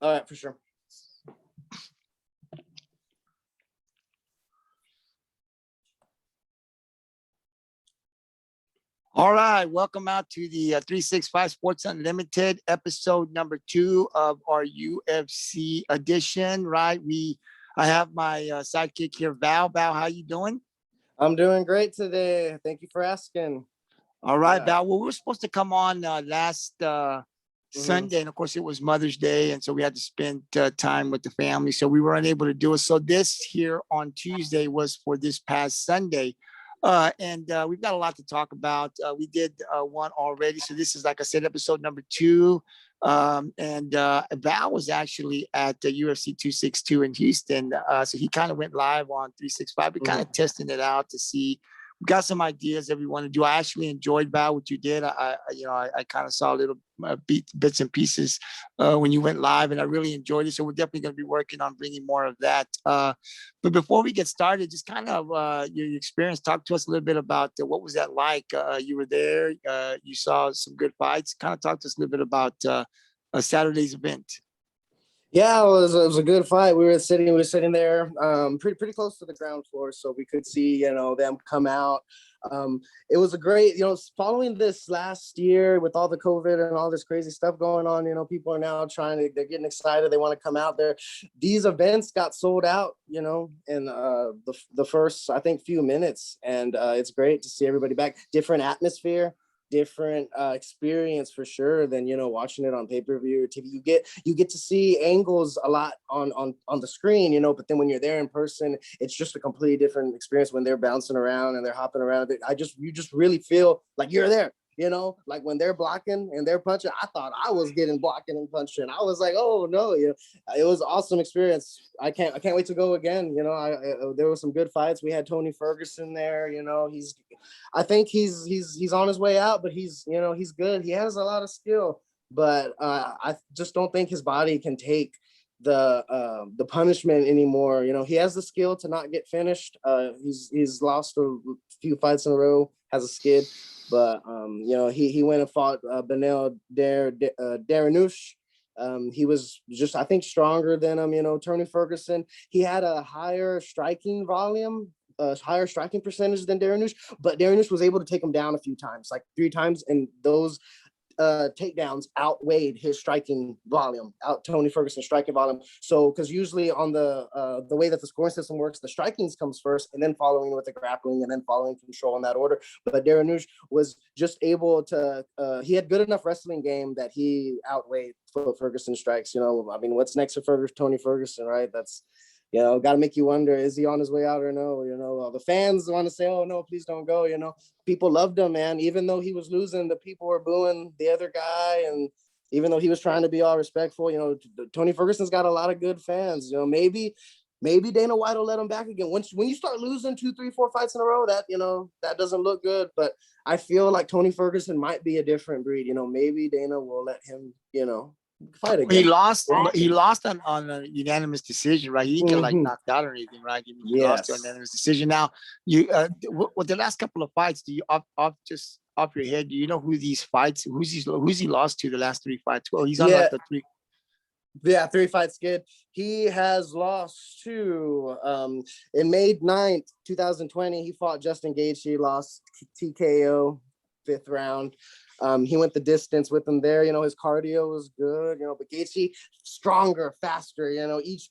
All right, for sure. All right, welcome out to the 365 Sports Unlimited episode number 2 of our UFC edition. Right, I have my sidekick here, Val. Val, how you doing? I'm doing great today. Thank you for asking. All right, Val. Well, we were supposed to come on last Sunday, and of course, it was Mother's Day, and so we had to spend time with the family, so we were unable to do it. So this here on Tuesday was for this past Sunday. And we've got a lot to talk about. We did one already. So this is, like I said, episode number 2. And Val was actually at the UFC 262 in Houston. So he kind of went live on 365. We're kind of testing it out to see. We got some ideas that we want to do. I actually enjoyed, Val, what you did. I kind of saw little bits and pieces when you went live, and I really enjoyed it. So we're definitely going to be working on bringing more of that. But before we get started, just kind of your experience. Talk to us a little bit about what was that like? You were there. You saw some good fights. Kind of talk to us a little bit about Saturday's event. Yeah, it was a good fight. We were sitting there pretty close to the ground floor, so we could see, them come out. It was a great, following this last year with all the COVID and all this crazy stuff going on, people are now they're getting excited. They want to come out there. These events got sold out, in the first, I think, few minutes. And it's great to see everybody back. Different atmosphere, different experience for sure than watching it on pay-per-view or TV. You get to see angles a lot on the screen, but then when you're there in person, it's just a completely different experience when they're bouncing around and they're hopping around. You just really feel like you're there. Like when they're blocking and they're punching, I thought I was getting blocking and punching. I was like, oh no, it was an awesome experience. I can't wait to go again. There were some good fights. We had Tony Ferguson there. I think he's on his way out, but he's good. He has a lot of skill, but I just don't think his body can take the punishment anymore. He has the skill to not get finished. He's lost a few fights in a row, has a skid. But he went and fought Beneil Dariush. He was just, I think, stronger than him. Tony Ferguson, he had a higher striking volume, higher striking percentage than Dariush, but Dariush was able to take him down a few times, like 3 times, and those takedowns outweighed his striking volume, Tony Ferguson's striking volume. So, because usually on the way that the scoring system works, the strikings comes first, and then following with the grappling, and then following control in that order. But Dariush was just able to. He had good enough wrestling game that he outweighed Ferguson's strikes. What's next for Tony Ferguson, right? That's. Got to make you wonder, is he on his way out or no? The fans want to say, oh, no, please don't go. People loved him, man. Even though he was losing, the people were booing the other guy. And even though he was trying to be all respectful, Tony Ferguson's got a lot of good fans. Maybe Dana White will let him back again. When you start losing 2, 3, 4 fights in a row, that doesn't look good. But I feel like Tony Ferguson might be a different breed. Maybe Dana will let him, fight again. He lost on a unanimous decision, right? He didn't get knocked out or anything, right? He lost on a unanimous decision. Now, you with the last couple of fights, do you off your head, do you know who's he lost to the last 3 fights? Well, he's on like the 3. Yeah, 3 fight skid. He has lost to in May 9th, 2020, he fought Justin Gaethje. He lost TKO 5th round. He went the distance with him there. His cardio was good, but Gaethje stronger, faster, each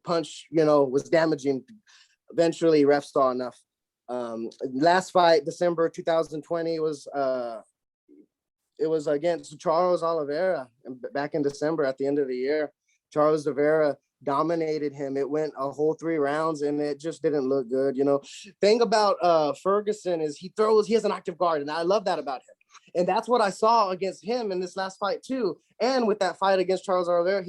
punch, was damaging. Eventually refs saw enough. Last fight, December 2020, it was against Charles Oliveira back in December at the end of the year. Charles Oliveira dominated him. It went a whole 3 rounds and it just didn't look good. Thing about Ferguson is he has an active guard, and I love that about him. And that's what I saw against him in this last fight too. And with that fight against Charles Oliveira,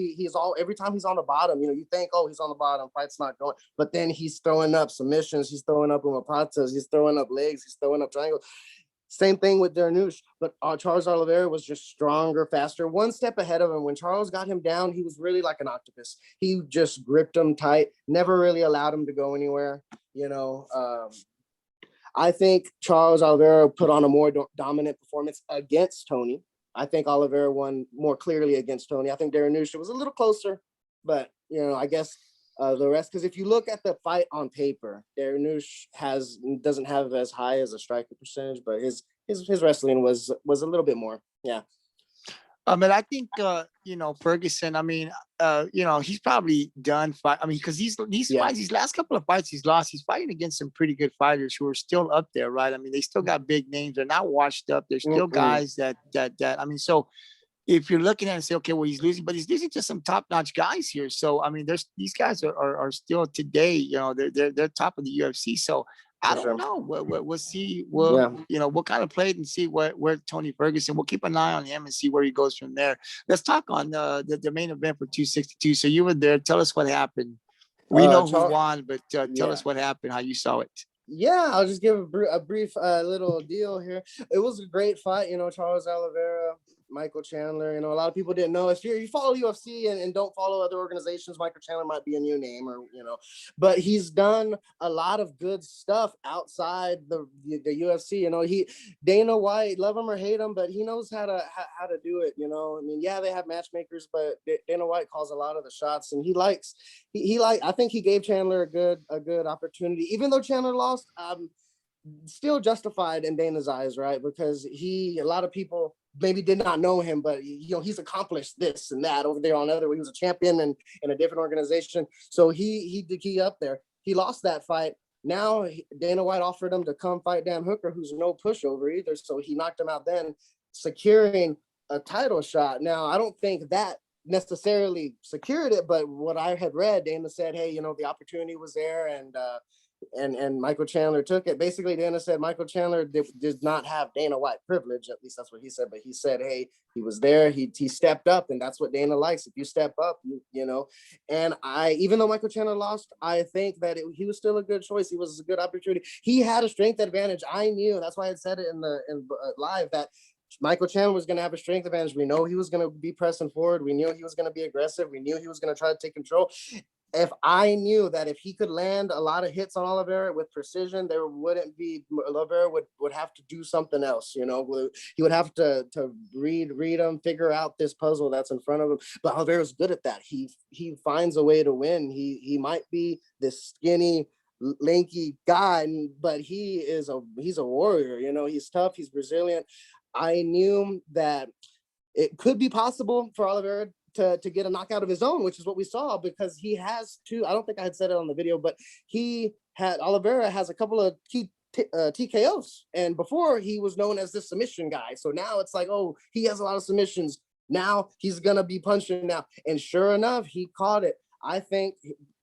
every time he's on the bottom, you think, oh, he's on the bottom, fight's not going. But then he's throwing up submissions, he's throwing up umapatas, he's throwing up legs, he's throwing up triangles. Same thing with Dariush, but Charles Oliveira was just stronger, faster, one step ahead of him. When Charles got him down, he was really like an octopus. He just gripped him tight, never really allowed him to go anywhere. I think Charles Oliveira put on a more dominant performance against Tony. I think Oliveira won more clearly against Tony. I think Dariush was a little closer, but I guess the rest, because if you look at the fight on paper, Dariush doesn't have as high as a striking percentage, but his wrestling was a little bit more. Yeah. And I think Ferguson. I mean, he's probably done fight. I mean, because these fights, these last couple of fights he's lost, he's fighting against some pretty good fighters who are still up there, right? I mean, they still got big names. They're not washed up. They're still guys that. I mean, so if you're looking at it and say, okay, well, he's losing, but he's losing to some top-notch guys here. So I mean, these guys are still today. They're top of the UFC. So I don't know. We'll see. We'll kind of play it and see where Tony Ferguson. We'll keep an eye on him and see where he goes from there. Let's talk on the main event for 262. So you were there. Tell us what happened. We know who won, but tell us what happened, how you saw it. Yeah, I'll just give a brief little deal here. It was a great fight. Charles Oliveira, Michael Chandler. A lot of people didn't know. If you follow UFC and don't follow other organizations, Michael Chandler might be a new name, or but he's done a lot of good stuff outside the UFC. Dana White, love him or hate him, but he knows how to do it. I mean, yeah, they have matchmakers, but Dana White calls a lot of the shots, and I think he gave Chandler a good opportunity, even though Chandler lost. Still justified in Dana's eyes, right? Because a lot of people maybe did not know him, but he's accomplished this and that over there on other. He was a champion in a different organization, so he up there. He lost that fight. Now Dana White offered him to come fight Dan Hooker, who's no pushover either. So he knocked him out then, securing a title shot. Now I don't think that necessarily secured it, but what I had read, Dana said, hey, the opportunity was there, and Michael Chandler took it. Basically, Dana said Michael Chandler did not have Dana White privilege. At least that's what he said. But he said, hey, he was there. He stepped up, and that's what Dana likes. If you step up, And even though Michael Chandler lost, I think that he was still a good choice. He was a good opportunity. He had a strength advantage. I knew. That's why I had said it in live that Michael Chandler was going to have a strength advantage. We know he was going to be pressing forward. We knew he was going to be aggressive. We knew he was going to try to take control. If I knew that if he could land a lot of hits on Oliveira with precision, Oliveira would have to do something else. He would have to read him, figure out this puzzle that's in front of him. But Oliveira's good at that. He finds a way to win. He might be this skinny, lanky guy, but he's a warrior. He's tough. He's Brazilian. I knew that it could be possible for Oliveira to get a knockout of his own, which is what we saw, because he has two. I don't think I had said it on the video, but Oliveira has a couple of key TKOs, and before he was known as the submission guy. So now it's like, oh, he has a lot of submissions. Now he's gonna be punching now, and sure enough, he caught it. I think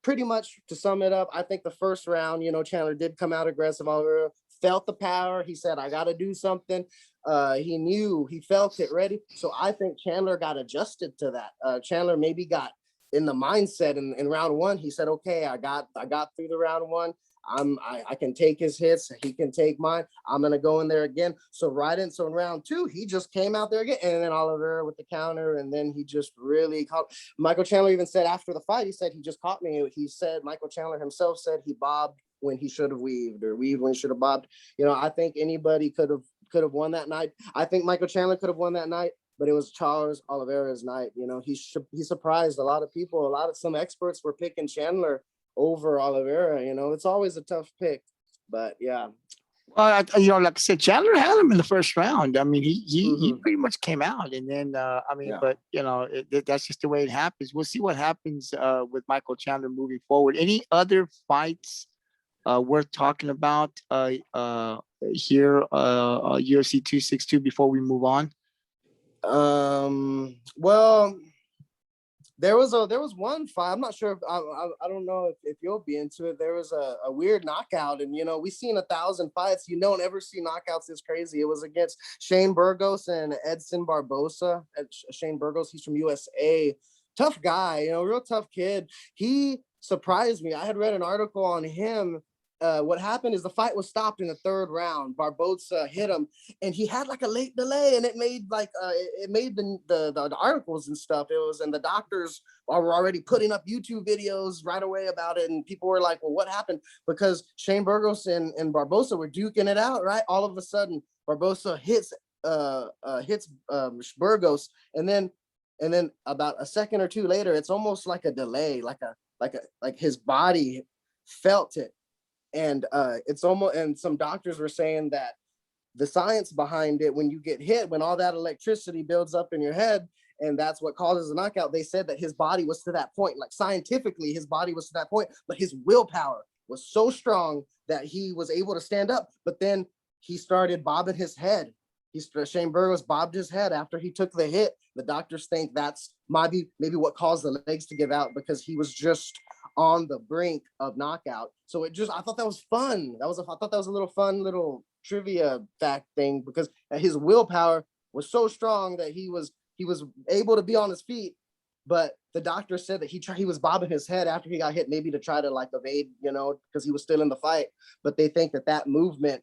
pretty much to sum it up, I think the first round, Chandler did come out aggressive. Oliveira felt the power. He said, I got to do something. He felt it ready. So I think Chandler got adjusted to that. Chandler maybe got in the mindset in round one. He said, okay, I got through the round one. I can take his hits. He can take mine. I'm going to go in there again. So in round two, he just came out there again. And then Oliveira with the counter. And then he just really caught. Michael Chandler even said after the fight, he said, he just caught me. He said, Michael Chandler himself said he bobbed when he should have weaved, or weaved when he should have bobbed. I think anybody could have won that night. I think Michael Chandler could have won that night, but it was Charles Oliveira's night. He surprised a lot of people. Some experts were picking Chandler over Oliveira. It's always a tough pick, but yeah. Well, like I said, Chandler had him in the first round. I mean, he pretty much came out, and then but that's just the way it happens. We'll see what happens with Michael Chandler moving forward. Any other fights worth talking about here UFC 262 before we move on? Well, there was one fight. I'm not sure if I don't know if you'll be into it. There was a weird knockout, and we've seen 1,000 fights. You don't ever see knockouts this crazy. It was against Shane Burgos and Edson Barboza. Shane Burgos, he's from USA. Tough guy, real tough kid. He surprised me. I had read an article on him. What happened is the fight was stopped in the third round. Barboza hit him, and he had like a late delay, and it made the articles and stuff. And the doctors were already putting up YouTube videos right away about it, and people were like, "Well, what happened?" Because Shane Burgos and Barboza were duking it out, right? All of a sudden, Barboza hits hits Burgos, and then about a second or two later, it's almost like a delay, like his body felt it, and it's almost, and some doctors were saying that the science behind it, when you get hit, when all that electricity builds up in your head, and that's what causes a knockout. They said that his body was to that point, like scientifically, his body was to that point, but his willpower was so strong that he was able to stand up. But then he started bobbing his head. Shane Burgos bobbed his head after he took the hit. The doctors think that's maybe what caused the legs to give out, because he was just on the brink of knockout. So I thought that was fun. I thought that was a little fun little trivia fact thing, because his willpower was so strong that he was able to be on his feet. But the doctor said that he was bobbing his head after he got hit, maybe to try to like evade, because he was still in the fight. But they think that movement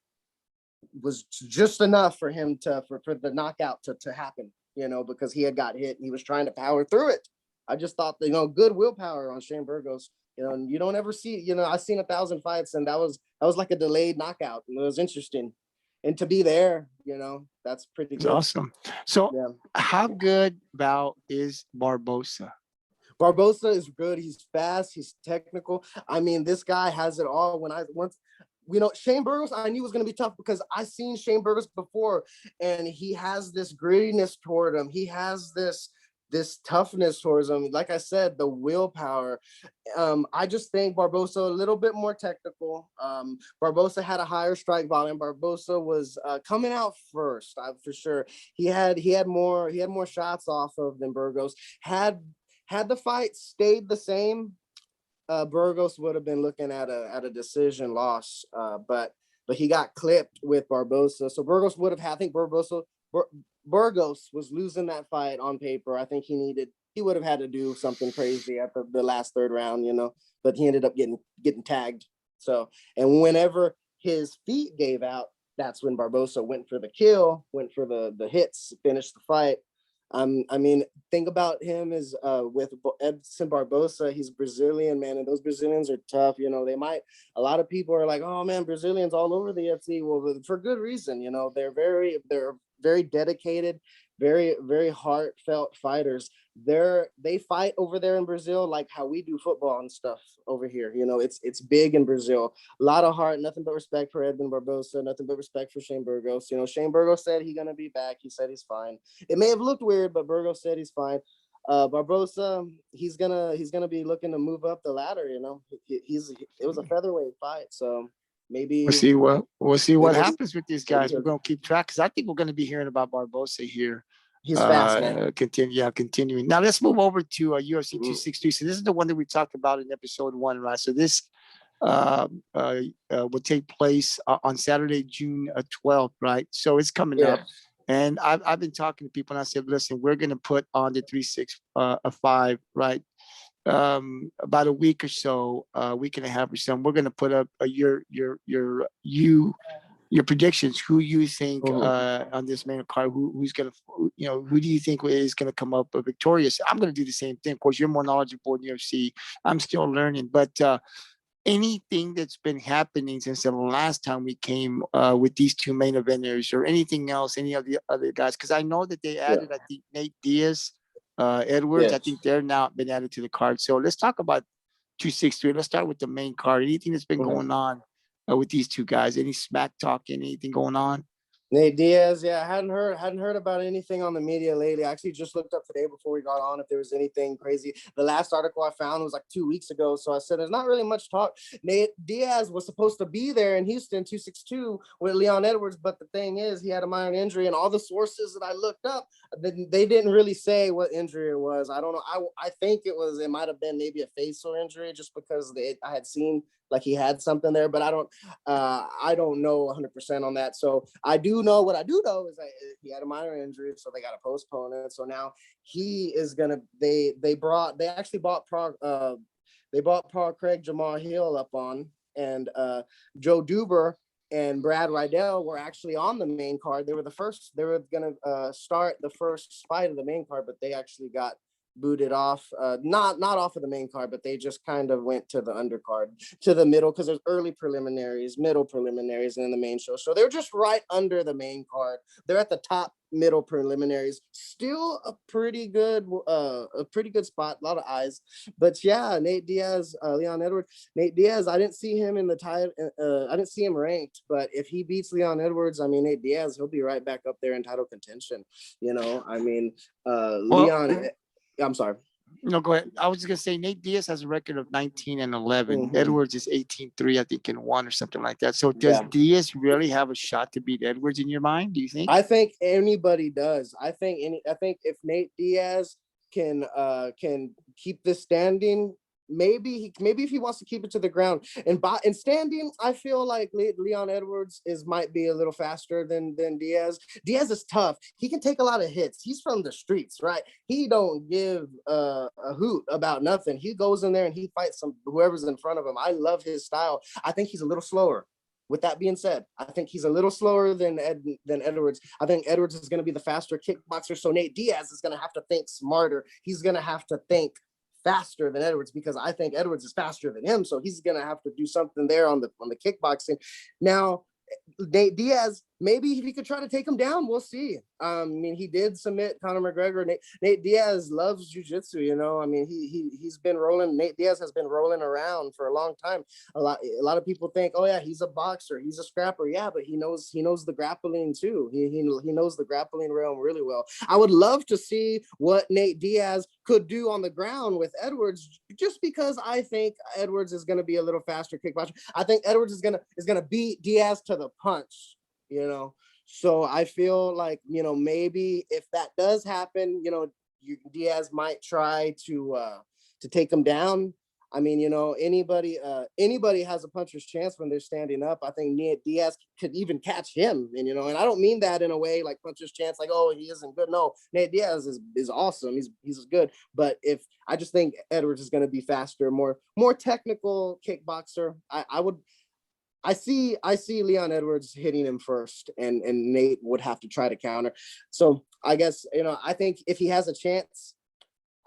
was just enough for him for the knockout to happen, because he had got hit and he was trying to power through it. I just thought that, good willpower on Shane Burgos, and you don't ever see, I've seen 1,000 fights, and that was like a delayed knockout, and it was interesting. And to be there, that's pretty good. Awesome. So yeah. How good, Val, is Barboza? Barboza is good. He's fast. He's technical. I mean, this guy has it all. Shane Burgos, I knew was going to be tough, because I seen Shane Burgos before, and he has this grittiness toward him. He has this toughness towards him. Like I said, the willpower. I just think Barboza a little bit more technical. Barboza had a higher strike volume. Barboza was coming out first, for sure. He had more shots off of than Burgos. Had the fight stayed the same, Burgos would have been looking at a decision loss, but he got clipped with Barboza. So Burgos would have had, I think Burgos was losing that fight on paper. I think he would have had to do something crazy at the last third round, but he ended up getting tagged. So, and whenever his feet gave out, that's when Barboza went for the kill, went for the hits, finished the fight. I mean, think about him as with Edson Barboza. He's Brazilian, man, and those Brazilians are tough. A lot of people are like, oh man, Brazilians all over the UFC. Well, for good reason. They're very dedicated, very, very heartfelt fighters. They fight over there in Brazil like how we do football and stuff over here. It's big in Brazil. A lot of heart, nothing but respect for Edson Barboza, nothing but respect for Shane Burgos. Shane Burgos said he's gonna be back. He said he's fine. It may have looked weird, but Burgos said he's fine. Barboza, he's gonna be looking to move up the ladder. It was a featherweight fight, so maybe we'll see what happens with these guys. We're gonna keep track, because I think we're gonna be hearing about Barboza here. He's fast, man. Continuing. Now let's move over to UFC 263. So this is the one that we talked about in episode 1, right? So this will take place on Saturday, June 12th, right? So it's coming up. And I've been talking to people, and I said, listen, we're going to put on the 365, right? About a week or so, week and a half or so. We're going to put up your predictions. Who you think on this main card? Who's going to, who do you think is going to come up victorious? I'm going to do the same thing. Of course, you're more knowledgeable in UFC. I'm still learning, but anything that's been happening since the last time we came with these two main eventers, or anything else, any of the other guys, because I know that they added, I think, Nate Diaz, Edwards. I think they're now been added to the card. So let's talk about 263. Let's start with the main card. Anything that's been going on with these two guys? Any smack talk? Anything going on? Nate Diaz, I hadn't heard about anything on the media lately. I actually just looked up today before we got on if there was anything crazy. The last article I found was like 2 weeks ago, so I said there's not really much talk. Nate Diaz was supposed to be there in Houston 262 with Leon Edwards, but the thing is, he had a minor injury, and all the sources that I looked up, they didn't really say what injury it was. I don't know. I think it might have been maybe a facial injury, just because I had seen like he had something there, but I don't know 100% on that. So what I do know is that he had a minor injury, so they got to postpone it. So now he is gonna. They actually bought Craig Jamal Hill up on, and Joe Duber and Brad Rydell were actually on the main card. They were gonna start the first fight of the main card, but they actually got booted off, not off of the main card, but they just kind of went to the undercard, to the middle, because there's early preliminaries, middle preliminaries, and then the main show. So they're just right under the main card. They're at the top middle preliminaries. Still a pretty good spot, a lot of eyes. But yeah, Nate Diaz, Leon Edwards. Nate Diaz, I didn't see him in the title. I didn't see him ranked, but if he beats Leon Edwards, I mean, Nate Diaz, he'll be right back up there in title contention. I mean, Leon. I'm sorry. No, go ahead. I was just gonna say Nate Diaz has a record of 19-11. Mhm. Edwards is 18-3, I think, in one or something like that. So does Diaz really have a shot to beat Edwards in your mind? Do you think? I think anybody does. I think if Nate Diaz can keep this standing, maybe if he wants to keep it to the ground and standing, I feel like Leon Edwards might be a little faster than Diaz. Diaz is tough. He can take a lot of hits. He's from the streets, right? He don't give a hoot about nothing. He goes in there and he fights whoever's in front of him. I love his style. I think he's a little slower. With that being said, I think he's a little slower than Edwards. I think Edwards is going to be the faster kickboxer, so Nate Diaz is going to have to think smarter. He's going to have to think faster than Edwards, because I think Edwards is faster than him, so he's going to have to do something there on the kickboxing. Now, Nate Diaz, maybe if he could try to take him down, we'll see. I mean, he did submit Conor McGregor. Nate Diaz loves jiu-jitsu, I mean, he's been rolling. Nate Diaz has been rolling around for a long time. A lot of people think, oh yeah, he's a boxer, he's a scrapper. Yeah, but he knows the grappling too. He knows the grappling realm really well. I would love to see what Nate Diaz could do on the ground with Edwards, just because I think Edwards is going to be a little faster kickboxer. I think Edwards is going to beat Diaz to the punch, So I feel like, maybe if that does happen, Diaz might try to take him down. I mean, anybody has a puncher's chance when they're standing up. I think Diaz could even catch him, and I don't mean that in a way like puncher's chance, like, oh, he isn't good. No, Nate Diaz is awesome. He's good. But I just think Edwards is going to be faster, more technical kickboxer. I see Leon Edwards hitting him first, and Nate would have to try to counter. So I guess, I think if he has a chance,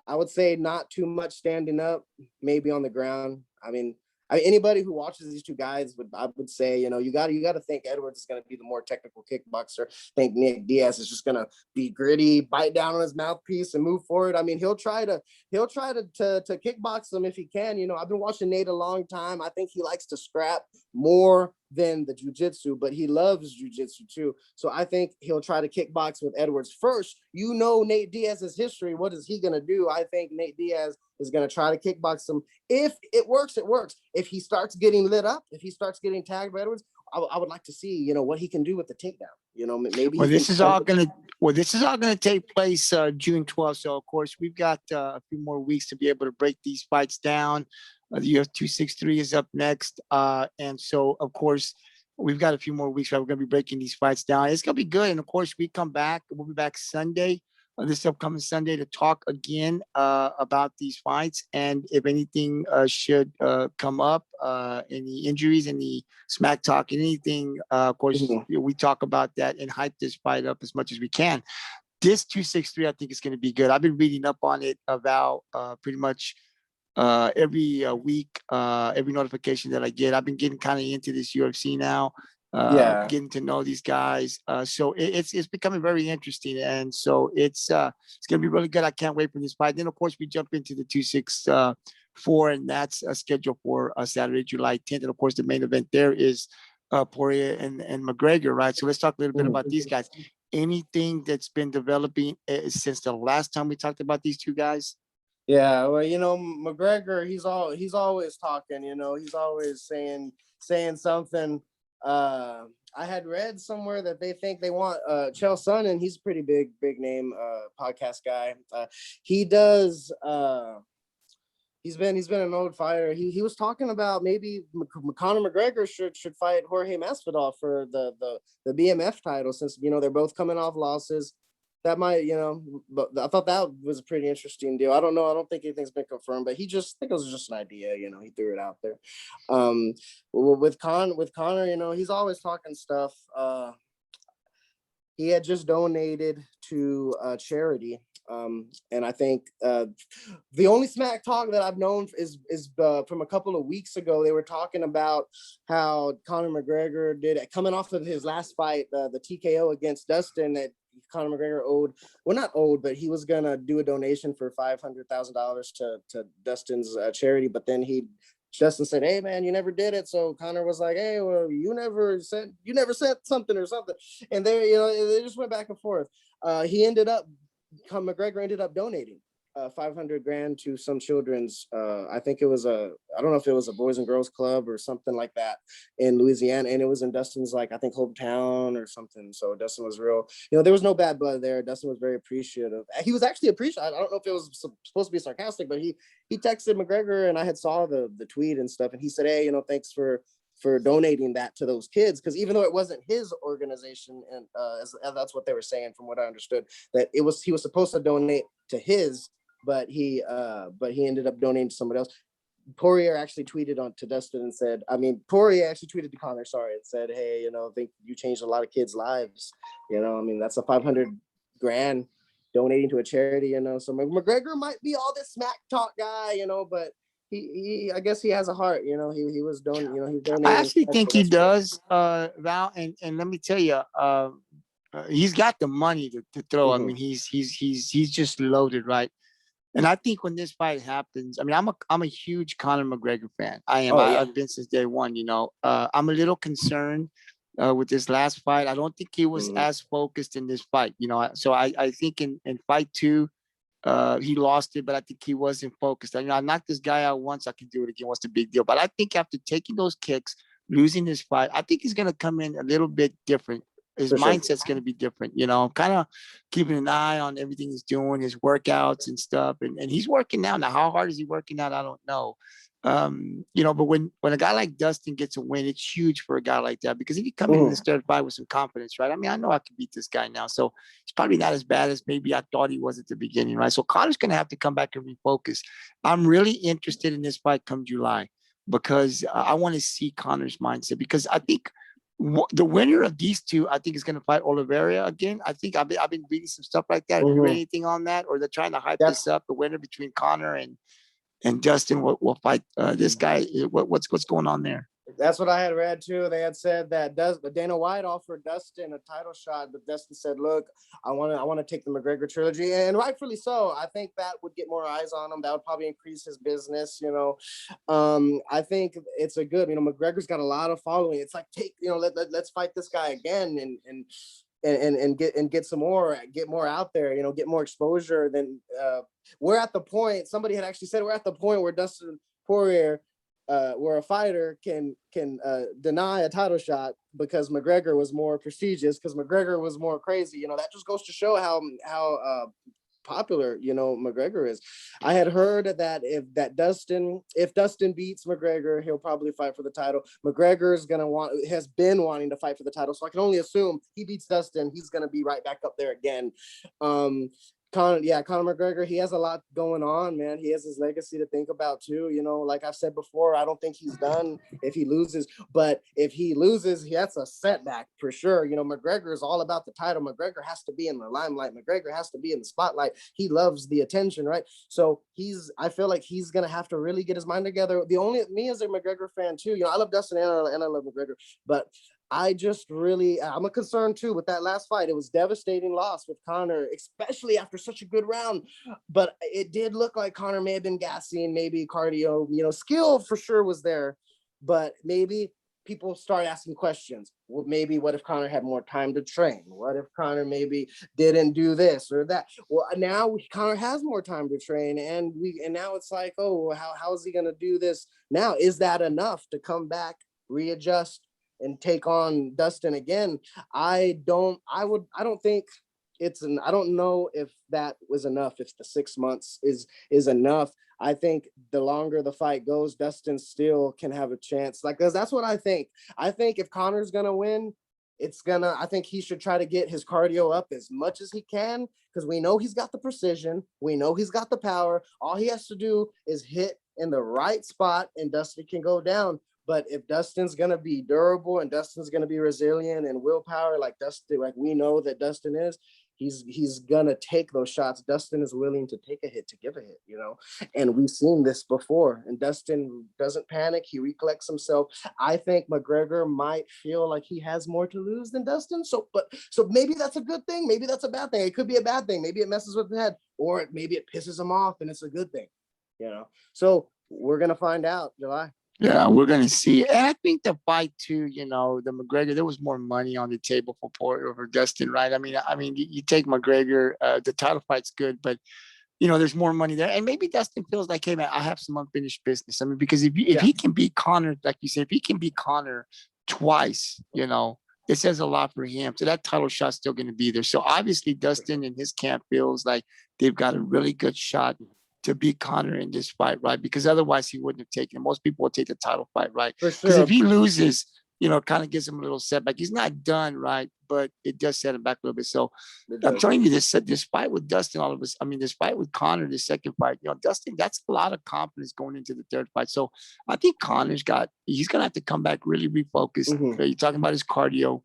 I would say not too much standing up, maybe on the ground. I mean, anybody who watches these two guys I would say, you got to think Edwards is going to be the more technical kickboxer. I think Nick Diaz is just going to be gritty, bite down on his mouthpiece and move forward. I mean, he'll try to kickbox him if he can. I've been watching Nate a long time. I think he likes to scrap more than the jiu-jitsu, but he loves jiu-jitsu too. So I think he'll try to kickbox with Edwards first. Nate Diaz's history. What is he going to do? I think Nate Diaz is going to try to kickbox him. If it works, it works. If he starts getting lit up, if he starts getting tagged by Edwards, I would like to see, what he can do with the takedown. Maybe. Well, this is all going to take place June 12th. So of course we've got a few more weeks to be able to break these fights down. The UFC 263 is up next, and so of course we've got a few more weeks where we're going to be breaking these fights down. It's going to be good, and of course we come back. We'll be back Sunday. This upcoming Sunday to talk again about these fights, and if anything should come up, any injuries, any smack talk, anything, of course, we talk about that and hype this fight up as much as we can. This 263, I think, is going to be good. I've been reading up on it, Val, pretty much every week, every notification that I get. I've been getting kind of into this UFC now. Getting to know these guys. So it's becoming very interesting. And so it's going to be really good. I can't wait for this fight. Then, of course, we jump into the 264, and that's scheduled for Saturday, July 10th. And, of course, the main event there is Poirier and McGregor, right? So let's talk a little bit about these guys. Anything that's been developing since the last time we talked about these two guys? Yeah, well, McGregor, he's always talking, he's always saying something. I had read somewhere that they think they want Chael Sonnen. He's a pretty big name podcast guy. He does. He's been an old fighter. He was talking about maybe Conor McGregor should fight Jorge Masvidal for the BMF title, since they're both coming off losses. That might, but I thought that was a pretty interesting deal. I don't know. I don't think anything's been confirmed, but I think it was just an idea. He threw it out there. With Conor, he's always talking stuff. He had just donated to a charity And I think the only smack talk that I've known is from a couple of weeks ago. They were talking about how Conor McGregor did coming off of his last fight, the TKO against Dustin, that Conor McGregor owed, well, not owed, but he was gonna do a donation for $500,000 to Dustin's charity. But then Dustin said, "Hey man, you never did it." So Conor was like, "Hey, well, you never sent something or something." And they just went back and forth. McGregor ended up donating $500,000 to some children's. I think it was I don't know if it was a Boys and Girls Club or something like that in Louisiana, and it was in Dustin's, like, I think, hometown or something. So Dustin was real. There was no bad blood there. Dustin was very appreciative. He was actually appreciative. I don't know if it was supposed to be sarcastic, but he texted McGregor, and I had saw the tweet and stuff, and he said, "Hey, thanks for donating that to those kids," because even though it wasn't his organization, and as that's what they were saying, from what I understood, that he was supposed to donate to his, but he ended up donating to somebody else. Poirier actually tweeted to Dustin and said, Poirier actually tweeted to Conor, sorry, and said, "Hey, I think you changed a lot of kids' lives. That's a $500,000 donating to a charity. So McGregor might be all this smack talk guy, but he I guess he has a heart. He was donating. He donated. I actually think he does, Val, and let me tell you, he's got the money to throw. Mm-hmm. I mean, he's just loaded, right? And I think when this fight happens, I'm a huge Conor McGregor fan. I am. Oh, yeah. I've been since day one. I'm a little concerned with this last fight. I don't think he was as focused in this fight. So I think in fight 2, he lost it, but I think he wasn't focused. I knocked this guy out once. I can do it again. What's the big deal? But I think after taking those kicks, losing this fight, I think he's going to come in a little bit different. His mindset's going to be different, kind of keeping an eye on everything he's doing, his workouts and stuff. And he's working out. Now, how hard is he working out? I don't know. But when a guy like Dustin gets a win, it's huge for a guy like that, because if you come in this third fight with some confidence, right? I know I can beat this guy now. So he's probably not as bad as maybe I thought he was at the beginning, right? So Conor's going to have to come back and refocus. I'm really interested in this fight come July, because I want to see Conor's mindset, because I think the winner of these two, I think, is going to fight Oliveira again. I think I've been reading some stuff like that. Have you read anything on that? Or they're trying to hype this up? The winner between Conor and Dustin will fight this guy. What's going on there? That's what I had read too. They had said that Dana White offered Dustin a title shot, but Dustin said, "Look, I want to take the McGregor trilogy," and rightfully so. I think that would get more eyes on him. That would probably increase his business. I think it's a good. McGregor's got a lot of following. It's like, let's fight this guy again and get some more, get more out there. Get more exposure. Then we're at the point. Somebody had actually said we're at the point where Dustin Poirier, where a fighter can deny a title shot because McGregor was more prestigious, because McGregor was more crazy. That just goes to show how popular McGregor is. I had heard that if Dustin beats McGregor, he'll probably fight for the title. McGregor has been wanting to fight for the title, so I can only assume he beats Dustin, he's gonna be right back up there again. Conor McGregor, he has a lot going on, man. He has his legacy to think about too. Like I've said before, I don't think he's done if he loses. But if he loses, that's a setback for sure. McGregor is all about the title. McGregor has to be in the limelight. McGregor has to be in the spotlight. He loves the attention, right? So I feel like he's gonna have to really get his mind together. Me as a McGregor fan too. I love Dustin and I love McGregor, but I'm a concern too with that last fight. It was devastating loss with Conor, especially after such a good round. But it did look like Conor may have been gassing, maybe cardio, skill for sure was there. But maybe people start asking questions. Well, maybe what if Conor had more time to train? What if Conor maybe didn't do this or that? Well, now Conor has more time to train, and now it's like, oh, how is he gonna do this now? Is that enough to come back, readjust, and take on Dustin again? I don't think I don't know if that was enough, if the 6 months is enough. I think the longer the fight goes, Dustin still can have a chance. Because that's what I think. I think if Conor's gonna win, I think he should try to get his cardio up as much as he can, because we know he's got the precision, we know he's got the power. All he has to do is hit in the right spot and Dustin can go down. But if Dustin's gonna be durable and Dustin's gonna be resilient and willpower, like we know that Dustin is, he's gonna take those shots. Dustin is willing to take a hit to give a hit, you know, and we've seen this before. And Dustin doesn't panic; he recollects himself. I think McGregor might feel like he has more to lose than Dustin. So maybe that's a good thing. Maybe that's a bad thing. It could be a bad thing. Maybe it messes with the head, or maybe it pisses him off, and it's a good thing, you know. So we're gonna find out July. Yeah, we're gonna see. And I think the fight too, you know, the McGregor, there was more money on the table for Poirier over Dustin, right? I mean, you take McGregor, the title fight's good, but you know, there's more money there. And maybe Dustin feels like, hey man, I have some unfinished business. I mean, because if he can beat Conor, like you said, if he can beat Conor twice, you know, it says a lot for him. So that title shot's still going to be there. So obviously Dustin and his camp feels like they've got a really good shot to beat Conor in this fight, right? Because otherwise he wouldn't have taken it. Most people will take the title fight, right? For Because sure. if he loses, you know, it kind of gives him a little setback. He's not done, right? But it does set him back a little bit. So I'm telling you, this fight with Dustin, this fight with Conor, the second fight, you know, Dustin, that's a lot of confidence going into the third fight. So I think he's going to have to come back really refocused. Mhm. You're talking about his cardio,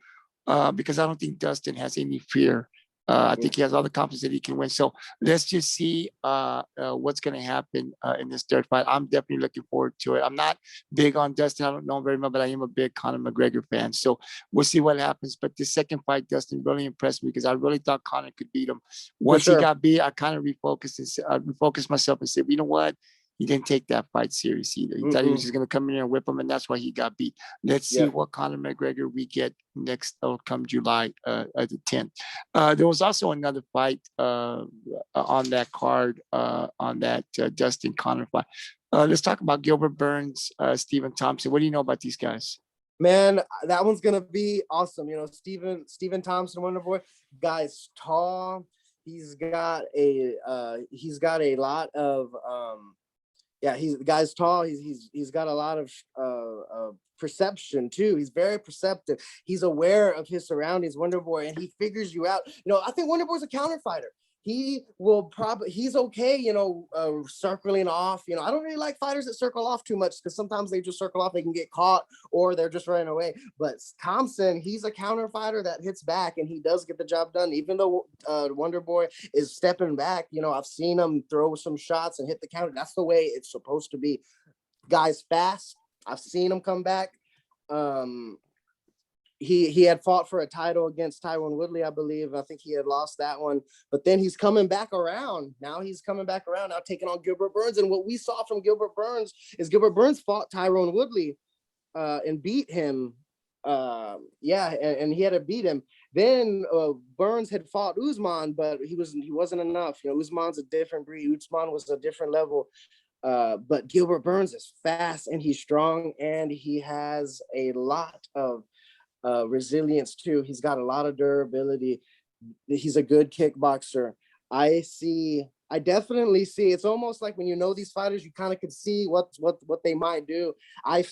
because I don't think Dustin has any fear. I think he has all the confidence that he can win. So let's just see what's going to happen in this third fight. I'm definitely looking forward to it. I'm not big on Dustin. I don't know him very much, but I am a big Conor McGregor fan. So we'll see what happens. But this second fight, Dustin really impressed me because I really thought Conor could beat him. Once he got beat, I kind of refocused myself and said, you know what? He didn't take that fight serious either. He thought he was just going to come in here and whip him, and that's why he got beat. Let's see what Conor McGregor we get next come July the 10th. There was also another fight on that card, on that Dustin Conor fight. Let's talk about Gilbert Burns, Stephen Thompson. What do you know about these guys? Man, that one's gonna be awesome. You know, Stephen Thompson, Wonder Boy, guy's tall. He's got a lot of the guy's tall. He's got a lot of perception too. He's very perceptive. He's aware of his surroundings, Wonder Boy, and he figures you out. You know, I think Wonder Boy's a counter fighter. He's okay, you know, circling off. You know, I don't really like fighters that circle off too much because sometimes they just circle off, they can get caught or they're just running away. But Thompson, he's a counter fighter that hits back and he does get the job done. Even though Wonder Boy is stepping back, you know, I've seen him throw some shots and hit the counter. That's the way it's supposed to be. Guy's fast. I've seen him come back. He had fought for a title against Tyron Woodley, I believe. I think he had lost that one, but then he's coming back around. Now taking on Gilbert Burns. And what we saw from Gilbert Burns is Gilbert Burns fought Tyron Woodley and beat him. And he had to beat him. Then Burns had fought Usman, but he wasn't enough. You know, Usman's a different breed. Usman was a different level. But Gilbert Burns is fast and he's strong and he has a lot of resilience too. He's got a lot of durability. He's a good kickboxer. I definitely see. It's almost like when you know these fighters, you kind of can see what they might do. I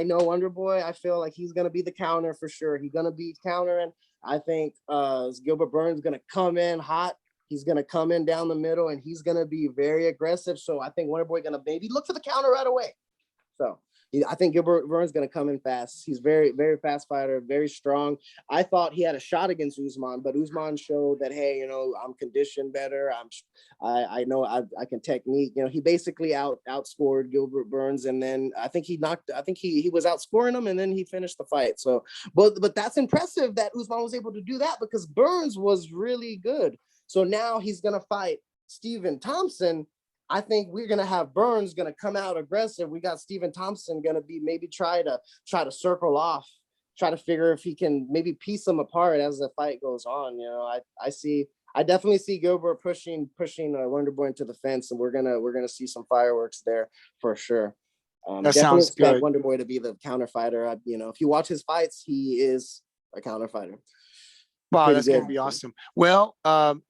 know Wonder Boy. I feel like he's gonna be the counter for sure. He's gonna be countering. I think Gilbert Burns is gonna come in hot. He's gonna come in down the middle, and he's gonna be very aggressive. So I think Wonder Boy gonna maybe look for the counter right away. So I think Gilbert Burns is going to come in fast. He's very, very fast fighter, very strong. I thought he had a shot against Usman, but Usman showed that, hey, you know, I'm conditioned better. I know I can technique. You know, he basically outscored Gilbert Burns, and then I think he was outscoring him, and then he finished the fight. So, but that's impressive that Usman was able to do that because Burns was really good. So now he's going to fight Stephen Thompson. I think we're gonna have Burns gonna come out aggressive. We got Stephen Thompson gonna be maybe try to circle off, try to figure if he can maybe piece them apart as the fight goes on. You know, I definitely see Gilbert pushing Wonder Boy into the fence, and we're gonna see some fireworks there for sure. That sounds good. Wonder Boy to be the counter fighter. You know, if you watch his fights, he is a counter fighter. Wow, that's going to be awesome. Well,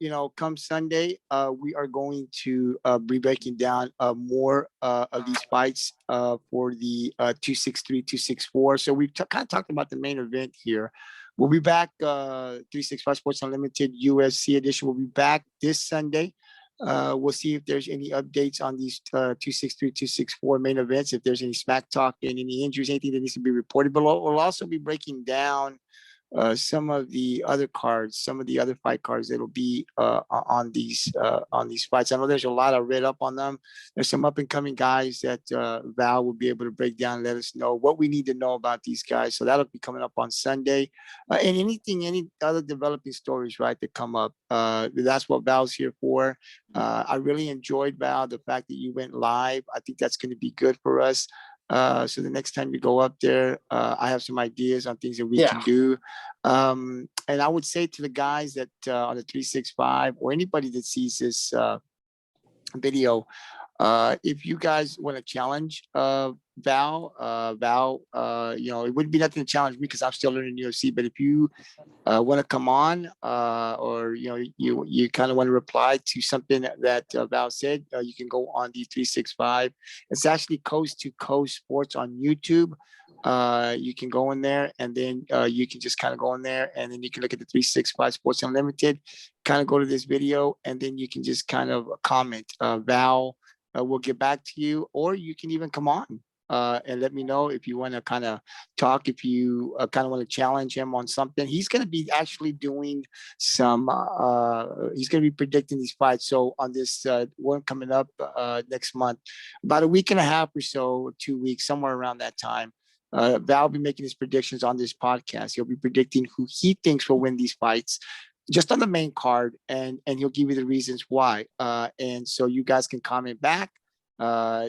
you know, come Sunday, we are going to be breaking down more of these fights for the 263, 264. So we've kind of talked about the main event here. We'll be back, 365 Sports Unlimited UFC edition. We'll be back this Sunday. We'll see if there's any updates on these 263, 264 main events, if there's any smack talk and any injuries, anything that needs to be reported. But we'll also be breaking down some of the other cards, some of the other fight cards that'll be on these fights. I know there's a lot I read up on them. There's some up and coming guys that Val will be able to break down, let us know what we need to know about these guys. So that'll be coming up on Sunday. And any other developing stories, right, that come up. That's what Val's here for. I really enjoyed, Val, the fact that you went live. I think that's going to be good for us. So the next time you go up there, I have some ideas on things that we can do. And I would say to the guys that on the 365 or anybody that sees this video, if you guys want to challenge Val, it wouldn't be nothing to challenge me because I'm still learning UFC. But if you want to come on, or you kind of want to reply to something that Val said, you can go on the 365. It's actually Coast to Coast Sports on YouTube. You can go in there, and then you can just kind of go in there, and then you can look at the 365 Sports Unlimited, kind of go to this video, and then you can just kind of comment. Val will get back to you, or you can even come on and let me know if you want to kind of talk, if you kind of want to challenge him on something. He's going to be actually doing some, he's going to be predicting these fights. So on this one coming up next month, about a week and a half or so, 2 weeks, somewhere around that time, Val will be making his predictions on this podcast. He'll be predicting who he thinks will win these fights just on the main card, and he'll give you the reasons why. And so you guys can comment back.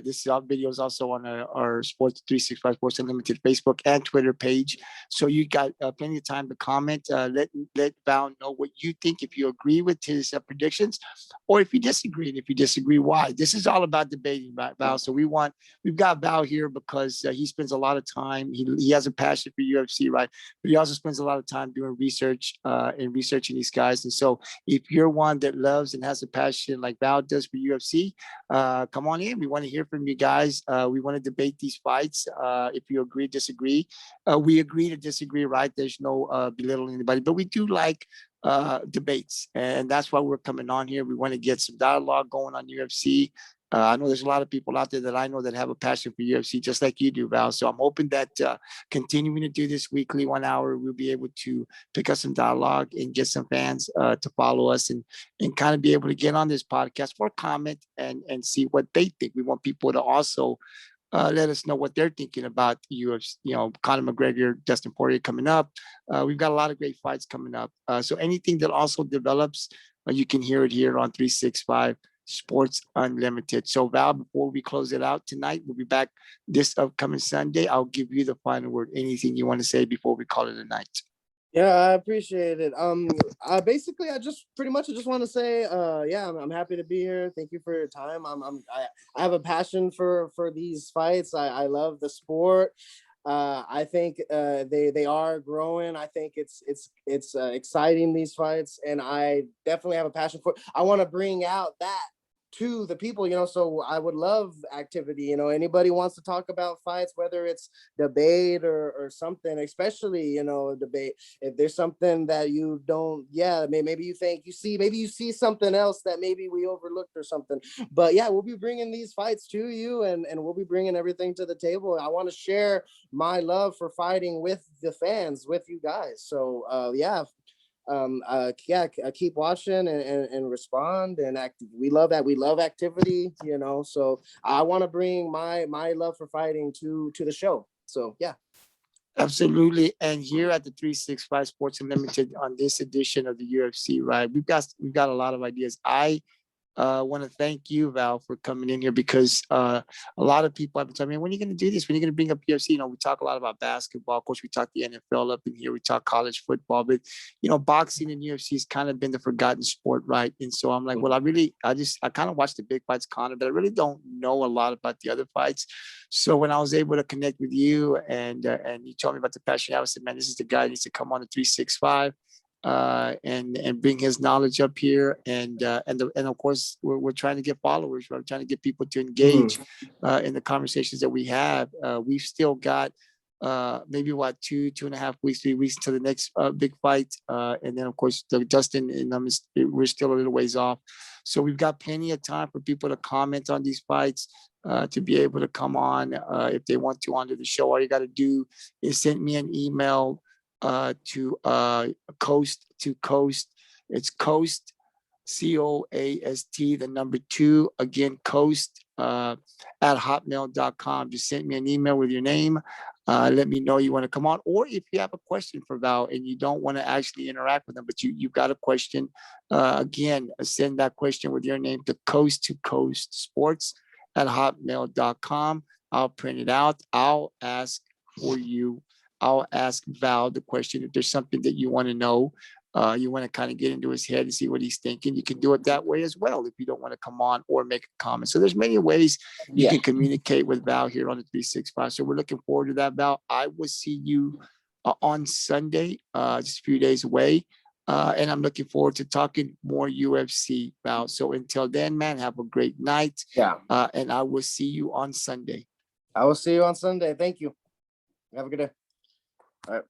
This video is also on our Sports 365 Sports Unlimited Facebook and Twitter page. So you got plenty of time to comment. Let Val know what you think, if you agree with his predictions, or if you disagree. And if you disagree, why? This is all about debating, right, Val? So we've got Val here because he spends a lot of time. He has a passion for UFC, right? But he also spends a lot of time doing research and researching these guys. And so if you're one that loves and has a passion like Val does for UFC, come on in. We want to hear from you guys. We want to debate these fights. If you agree, disagree. We agree to disagree, right? There's no belittling anybody, but we do like debates. And that's why we're coming on here. We want to get some dialogue going on UFC. I know there's a lot of people out there that I know that have a passion for UFC, just like you do, Val. So I'm hoping that continuing to do this weekly 1 hour, we'll be able to pick up some dialogue and get some fans to follow us and kind of be able to get on this podcast or comment and see what they think. We want people to also let us know what they're thinking about UFC, Conor McGregor, Dustin Poirier coming up. We've got a lot of great fights coming up. So anything that also develops, you can hear it here on 365 Sports Unlimited. So Val, before we close it out tonight, we'll be back this upcoming Sunday. I'll give you the final word. Anything you want to say before we call it a night? Yeah, I appreciate it. Basically, I just want to say, I'm happy to be here. Thank you for your time. I have a passion for these fights. I love the sport. I think they are growing. I think it's exciting, these fights, and I definitely have a passion for it. I want to bring out that to the people, so I would love activity. Anybody wants to talk about fights, whether it's debate or something, especially, debate. If there's something that you don't, maybe you think maybe you see something else that maybe we overlooked or something. But yeah, we'll be bringing these fights to you, and we'll be bringing everything to the table. I want to share my love for fighting with the fans, with you guys. So keep watching and respond and act. We love that. We love activity, so I want to bring my love for fighting to the show. So yeah. Absolutely. And here at the 365 Sports Unlimited on this edition of the UFC, right, we've got a lot of ideas. I want to thank you, Val, for coming in here, because a lot of people have been telling me, when are you going to do this? When are you going to bring up UFC? We talk a lot about basketball. Of course, we talk the NFL up in here. We talk college football. But, boxing and UFC has kind of been the forgotten sport, right? And so I'm like, well, I kind of watch the big fights, Conor, but I really don't know a lot about the other fights. So when I was able to connect with you and you told me about the passion, I said, man, this is the guy that needs to come on to 365. And bring his knowledge up here, and of course we're trying to get followers. We're trying to get people to engage in the conversations that we have. We've still got maybe 2.5 weeks, 3 weeks to the next big fight, and then of course Dustin and we're still a little ways off. So we've got plenty of time for people to comment on these fights, to be able to come on if they want to onto the show. All you got to do is send me an email to Coast to Coast. It's Coast, COAST, the number 2. Again, Coast at hotmail.com. Just send me an email with your name. Let me know you want to come on, or if you have a question for Val and you don't want to actually interact with them, but you've got a question, again, send that question with your name to Coast Sports at hotmail.com. I'll print it out. I'll ask for you. I'll ask Val the question. If there's something that you want to know, you want to kind of get into his head and see what he's thinking, you can do it that way as well if you don't want to come on or make a comment. So there's many ways you can communicate with Val here on the 365. So we're looking forward to that, Val. I will see you on Sunday, just a few days away. And I'm looking forward to talking more UFC, Val. So until then, man, have a great night. Yeah. And I will see you on Sunday. I will see you on Sunday. Thank you. Have a good day. All right.